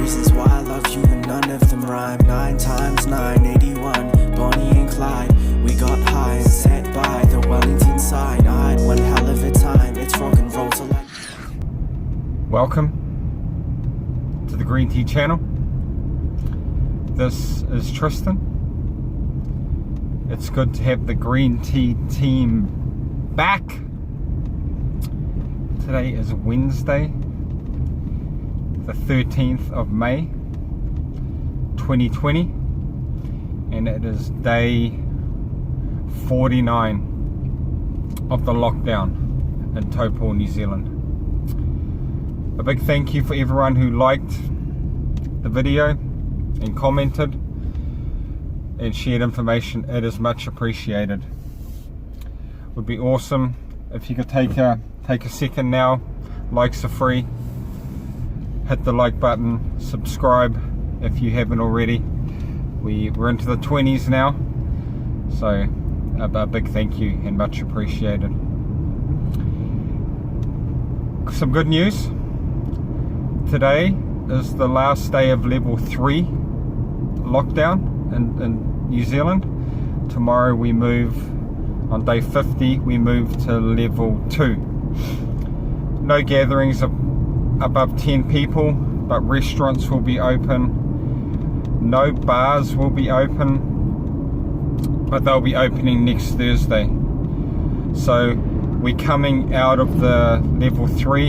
reasons why I love you and none of them rhyme. 9 times 9, 81, Bonnie and Clyde. We got high and sat by the Wellington sign. I had one hell of a time, it's rock and roll to like. Welcome to the Green Tea channel. This is Tristan. It's good to have the Green Tea team back. Today is Wednesday, the 13th of May 2020, and it is day 49 of the lockdown in Taupo, New Zealand. A big thank you for everyone who liked the video and commented and shared information. It is much appreciated. Would be awesome if you could take a second now. Likes are free. Hit the like button, subscribe if you haven't already. We're into the 20s now, so a big thank you and much appreciated. Some good news. Today is the last day of level 3 lockdown in New Zealand. Tomorrow we move, on day 50, we move to level 2. No gatherings above 10 people, but restaurants will be open. No bars will be open, but they'll be opening next Thursday. So we're coming out of the level 3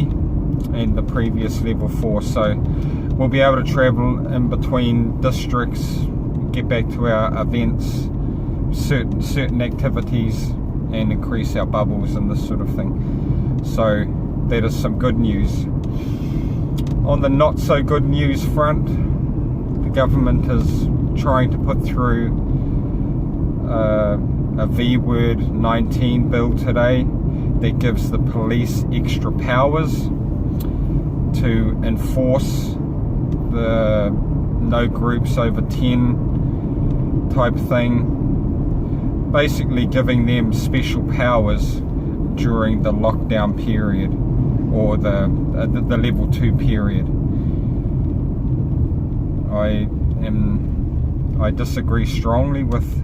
and the previous level 4, so we'll be able to travel in between districts, get back to our events, certain activities, and increase our bubbles and this sort of thing. So that is some good news. On the not so good news front, the government is trying to put through a V-word 19 bill today that gives the police extra powers to enforce the no groups over 10 type thing, basically giving them special powers during the lockdown period or the level 2 period. I disagree strongly with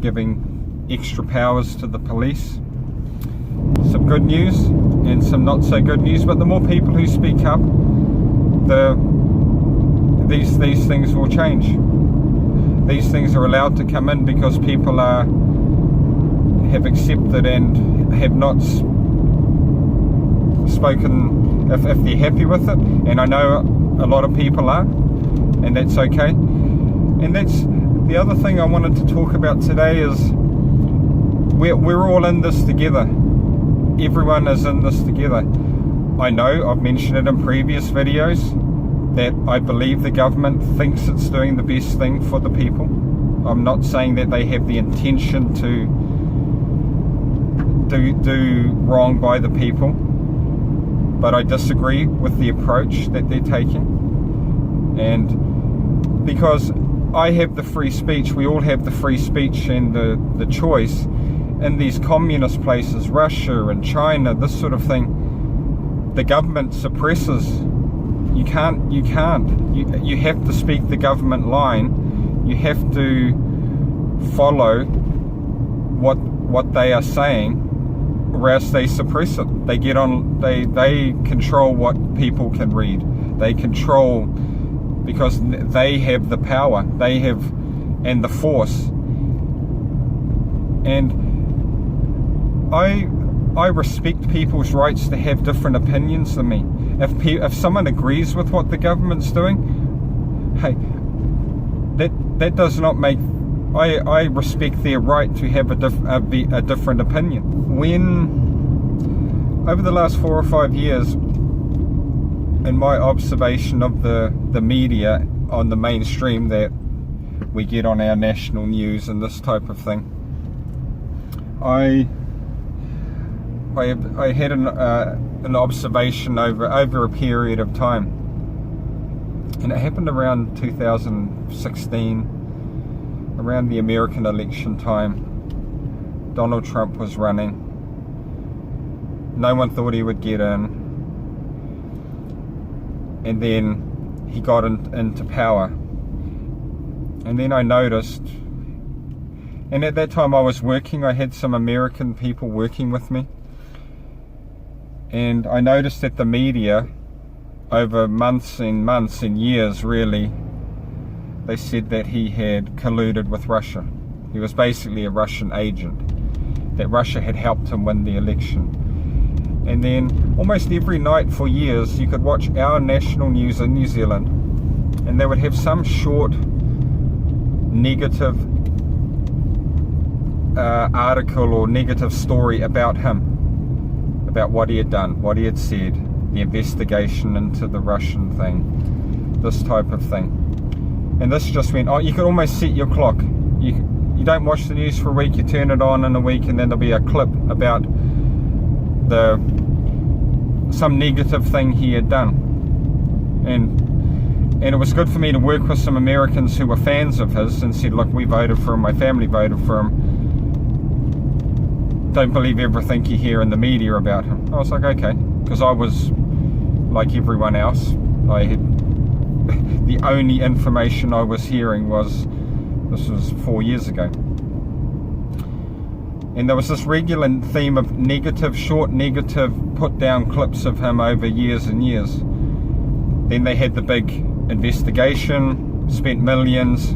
giving extra powers to the police. Some good news and some not so good news, but the more people who speak up, these things will change. These things are allowed to come in because people have accepted and have not spoken if they're happy with it, and I know a lot of people are, and that's okay. And that's the other thing I wanted to talk about today is we're all in this together. Everyone is in this together. I know I've mentioned it in previous videos that I believe the government thinks it's doing the best thing for the people. I'm not saying that they have the intention to do wrong by the people, but I disagree with the approach that they're taking. And because I have the free speech, we all have the free speech and the choice. In these communist places, Russia and China, this sort of thing, the government suppresses. You have to speak the government line. You have to follow what they are saying, or else they suppress it. They control what people can read. They control, because they have the power, and the force. And I respect people's rights to have different opinions than me. If someone agrees with what the government's doing, hey, that does not make. I respect their right to have a different opinion. When over the last 4 or 5 years, in my observation of the media on the mainstream that we get on our national news and this type of thing, I had an observation over a period of time, and it happened around 2016, around the American election time. Donald Trump was running. No one thought he would get in, and then he got into power. And then I noticed, and at that time I was working, I had some American people working with me, and I noticed that the media, over months and years really, they said that he had colluded with Russia. He was basically a Russian agent, that Russia had helped him win the election. And then almost every night for years you could watch our national news in New Zealand, and they would have some short negative article or negative story about him, about what he had done, what he had said, the investigation into the Russian thing, this type of thing. And this just went, oh, you could almost set your clock. You don't watch the news for a week, you turn it on in a week, and then there'll be a clip about some negative thing he had done. And it was good for me to work with some Americans who were fans of his and said, look, we voted for him, my family voted for him. Don't believe everything you hear in the media about him. I was like, okay, because I was like everyone else. I had the only information I was hearing was, this was 4 years ago. And there was this regular theme of short negative put down clips of him over years and years. Then they had the big investigation, spent millions.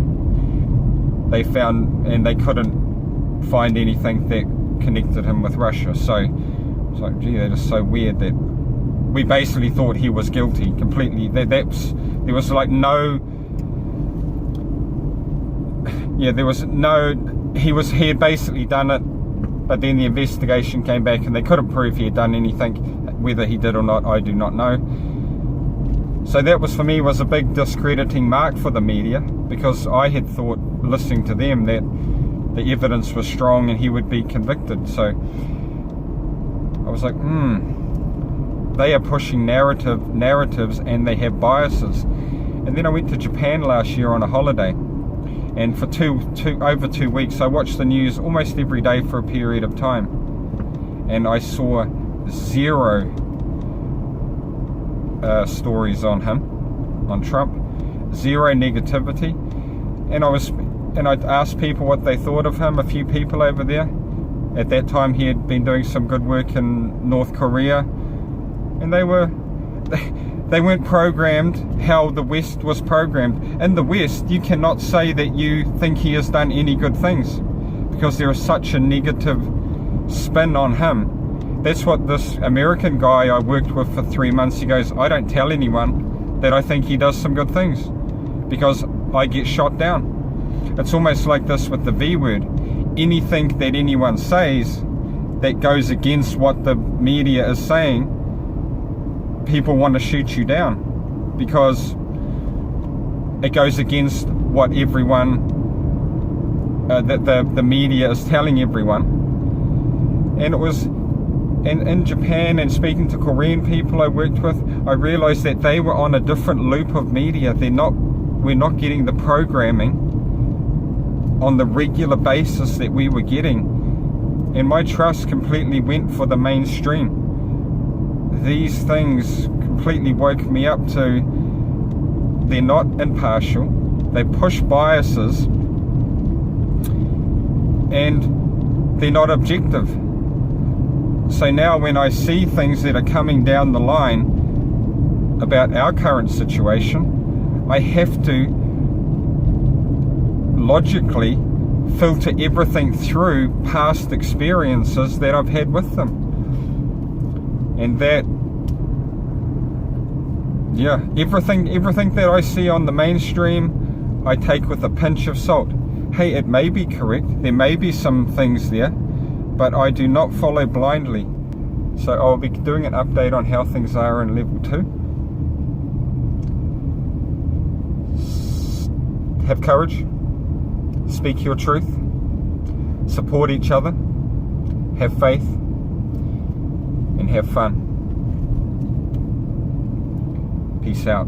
They found, and they couldn't find anything that connected him with Russia. So it's like, gee, that is so weird that we basically thought he was guilty completely. There was like no, he had basically done it, but then the investigation came back and they couldn't prove he had done anything. Whether he did or not, I do not know. So that was, for me, was a big discrediting mark for the media, because I had thought, listening to them, that the evidence was strong and he would be convicted. So I was like, they are pushing narratives and they have biases. And then I went to Japan last year on a holiday, and for over 2 weeks I watched the news almost every day for a period of time, and I saw zero stories on him, on Trump, zero negativity. And I asked people what they thought of him, a few people over there. At that time he had been doing some good work in North Korea, and they weren't programmed how the West was programmed. In the West, you cannot say that you think he has done any good things, because there is such a negative spin on him. That's what this American guy I worked with for 3 months, he goes, I don't tell anyone that I think he does some good things, because I get shot down. It's almost like this with the V word. Anything that anyone says that goes against what the media is saying, people want to shoot you down, because it goes against what everyone, that the media is telling everyone. And it was in Japan, and speaking to Korean people I worked with, I realized that they were on a different loop of media. We're not getting the programming on the regular basis that we were getting, and my trust completely went for the mainstream. These things completely woke me up to, they're not impartial, they push biases, and they're not objective. So now when I see things that are coming down the line about our current situation, I have to logically filter everything through past experiences that I've had with them. And that, everything that I see on the mainstream, I take with a pinch of salt. Hey, it may be correct, there may be some things there, but I do not follow blindly. So I'll be doing an update on how things are in level 2. Have courage, speak your truth, support each other, have faith, and have fun. Peace out.